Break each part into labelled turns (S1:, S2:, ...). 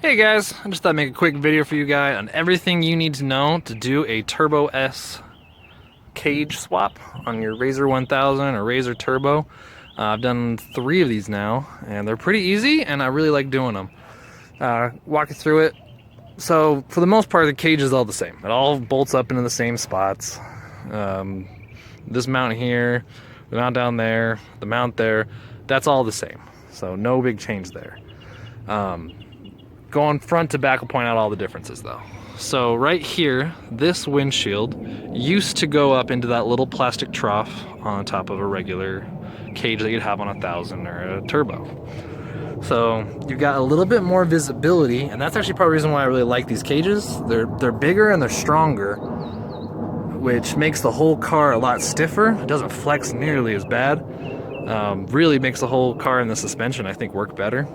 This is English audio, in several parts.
S1: Hey guys, I just thought I'd make a quick video for you guys on everything you need to know to do a Turbo S cage swap on your RZR 1000 or RZR Turbo. I've done 3 of these now, and they're pretty easy, and I really like doing them. Walk you through it. So, for the most part, the cage is all the same. It all bolts up into the same spots. This mount here, the mount down there, the mount there, that's all the same. So, no big change there. Going front to back will point out all the differences though. So right here, this windshield used to go up into that little plastic trough on top of a regular cage that you'd have on a 1000 or a Turbo. So you've got a little bit more visibility, and that's actually part of the reason why I really like these cages. They're bigger and they're stronger, which makes the whole car a lot stiffer. It doesn't flex nearly as bad. Really makes the whole car and the suspension, I think, work better.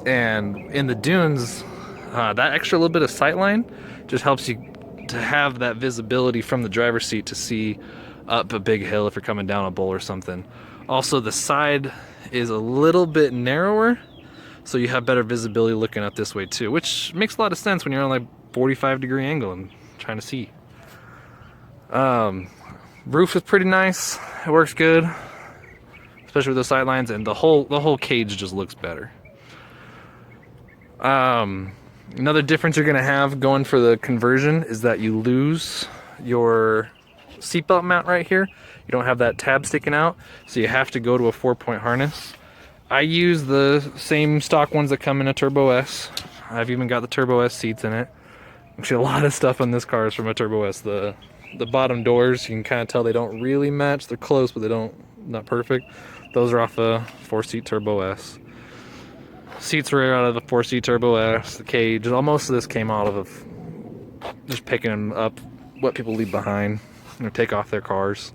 S1: And in the dunes, that extra little bit of sightline just helps you to have that visibility from the driver's seat to see up a big hill if you're coming down a bowl or something. Also, the side is a little bit narrower, so you have better visibility looking up this way too, which makes a lot of sense when you're on like 45-degree angle and trying to see. Roof is pretty nice. It works good, especially with the sightlines, and the whole cage just looks better. Another difference you're gonna have going for the conversion is that you lose your seatbelt mount right here. You don't have that tab sticking out, so you have to go to a 4-point harness. I use the same stock ones that come in a Turbo S. I've even got the Turbo S seats in it. Actually, a lot of stuff on this car is from a Turbo S. The bottom doors, you can kind of tell they don't really match. They're close, but not perfect. Those are off a 4-seat Turbo S. Seats were out of the 4-seat Turbo S, the cage. Most of this came out of just picking up what people leave behind or take off their cars.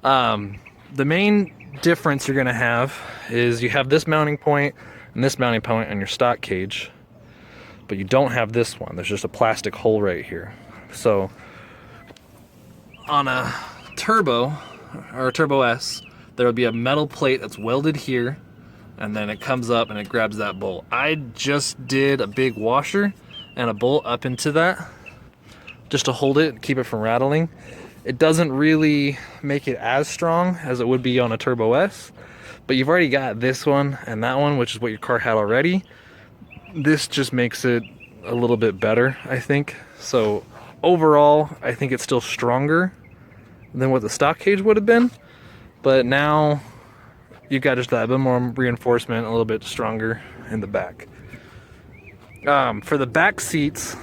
S1: The main difference you're going to have is you have this mounting point and this mounting point on your stock cage, but you don't have this one. There's just a plastic hole right here. So on a Turbo or a Turbo S, there will be a metal plate that's welded here, and then it comes up and it grabs that bolt. I just did a big washer and a bolt up into that just to hold it, keep it from rattling. It doesn't really make it as strong as it would be on a Turbo S, but you've already got this one and that one, which is what your car had already. This just makes it a little bit better, I think. So overall, I think it's still stronger than what the stock cage would have been, but now you've got just that bit more reinforcement, a little bit stronger in the back. For the back seats,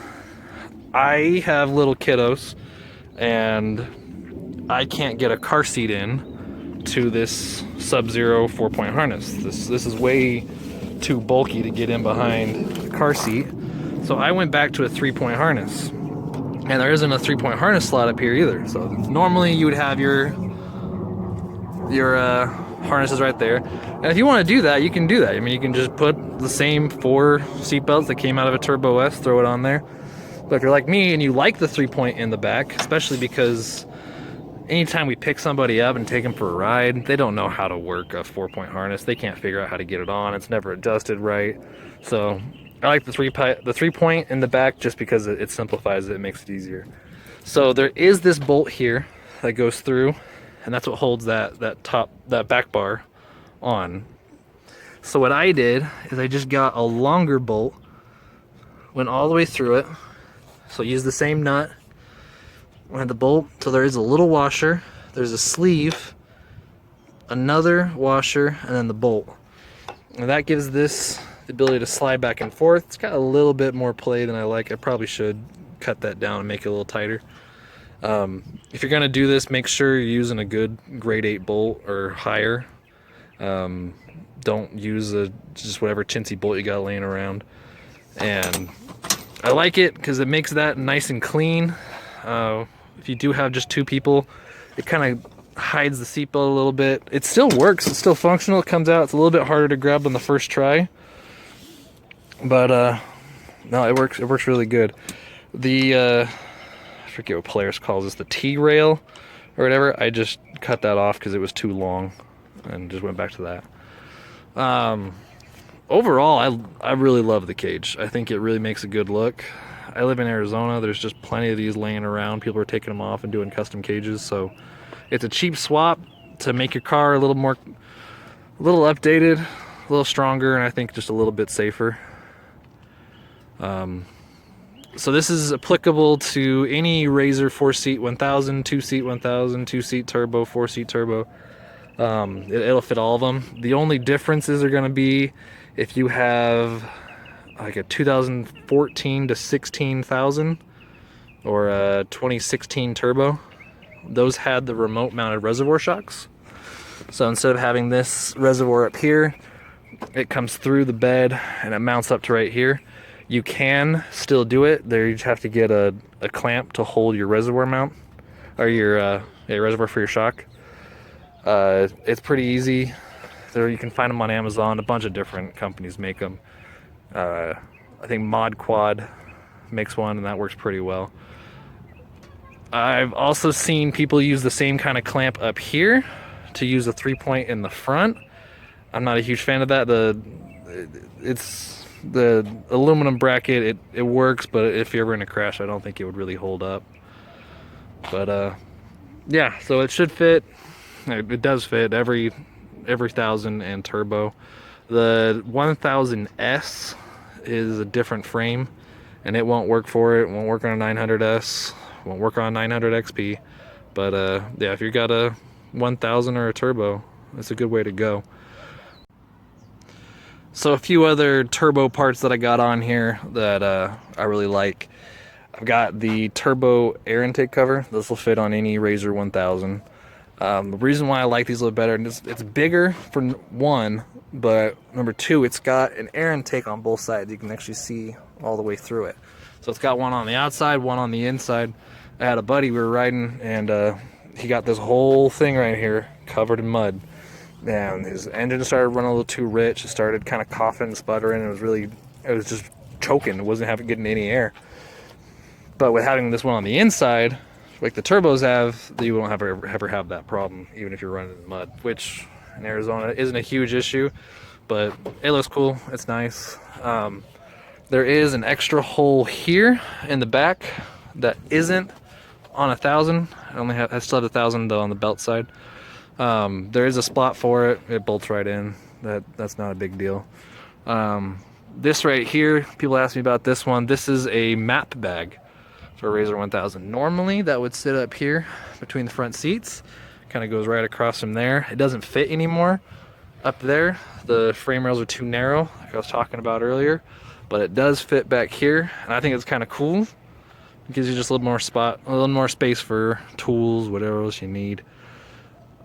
S1: I have little kiddos, and I can't get a car seat in to this Sub-Zero 4-point harness. This is way too bulky to get in behind the car seat, so I went back to a 3-point harness. And there isn't a 3-point harness slot up here either. So normally you would have your harnesses right there, and if you want to do that, you can do that. I mean, you can just put the same 4 seat belts that came out of a Turbo S, throw it on there. But if you're like me and you like the 3-point in the back, especially because anytime we pick somebody up and take them for a ride, they don't know how to work a 4-point harness. They can't figure out how to get it on. It's never adjusted right. So I like the 3-point in the back just because it simplifies it, makes it easier. So there is this bolt here that goes through, and that's what holds that back bar on. So what I did is I just got a longer bolt, went all the way through it. So use the same nut, went the bolt. So there is a little washer, there's a sleeve, another washer, and then the bolt. And that gives this the ability to slide back and forth. It's got a little bit more play than I like. I probably should cut that down and make it a little tighter. If you're gonna do this, make sure you're using a good grade 8 bolt or higher. Don't use just whatever chintzy bolt you got laying around. And I like it because it makes that nice and clean. If you do have just 2 people, it kind of hides the seatbelt a little bit. It still works, it's still functional, it comes out. It's a little bit harder to grab on the first try, but no, it works really good. I forget what Polaris calls this, the T-rail or whatever. I just cut that off because it was too long and just went back to that. overall, I really love the cage. I think it really makes a good look. I live in Arizona. There's just plenty of these laying around. People are taking them off and doing custom cages. So it's a cheap swap to make your car a little updated, a little stronger, and I think just a little bit safer. So this is applicable to any RZR 4-seat 1000, 2-seat 1000, 2-seat turbo, 4-seat turbo. It'll fit all of them. The only differences are going to be if you have like a 2014 to 16,000 or a 2016 turbo. Those had the remote mounted reservoir shocks. So instead of having this reservoir up here, it comes through the bed and it mounts up to right here. You can still do it. There you just have to get a clamp to hold your reservoir mount, or your reservoir for your shock. It's pretty easy. There, you can find them on Amazon. A bunch of different companies make them. I think Mod Quad makes one, and that works pretty well. I've also seen people use the same kind of clamp up here to use a 3-point in the front. I'm not a huge fan of that. It's the aluminum bracket. It works, but if you're ever in a crash, I don't think it would really hold up. But yeah, so it should fit. It does fit every 1000 and turbo. The 1000S is a different frame, and it won't work for it. It won't work on a 900S. Won't work on 900 XP. But yeah, if you got a 1000 or a turbo, that's a good way to go. So a few other turbo parts that I got on here that I really like. I've got the turbo air intake cover. This will fit on any RZR 1000. The reason why I like these a little better, and it's bigger for one, but number two, it's got an air intake on both sides. You can actually see all the way through it. So it's got one on the outside, one on the inside. I had a buddy, we were riding, and he got this whole thing right here covered in mud. And his engine started running a little too rich. It started kind of coughing and sputtering. It was just choking. It wasn't getting any air. But with having this one on the inside, like the turbos have, you won't ever have that problem, even if you're running in mud, which in Arizona isn't a huge issue, but it looks cool. It's nice. There is an extra hole here in the back that isn't on 1000. I still have 1000 though on the belt side. There is a spot for it. It bolts right in. That's not a big deal. This right here, people ask me about this one. This is a map bag for RZR 1000. Normally that would sit up here between the front seats, kind of goes right across from there. It doesn't fit anymore up there. The frame rails are too narrow, like I was talking about earlier, but it does fit back here, and I think it's kind of cool. It gives you just a little more space for tools, whatever else you need.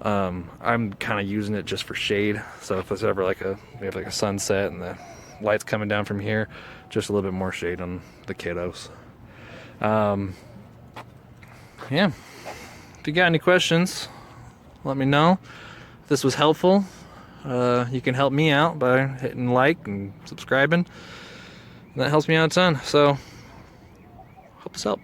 S1: I'm kind of using it just for shade, so if it's ever we have like a sunset and the light's coming down from here, just a little bit more shade on the kiddos. Yeah, if you got any questions, let me know. If this was helpful, you can help me out by hitting like and subscribing. That helps me out a ton, so hope this helped.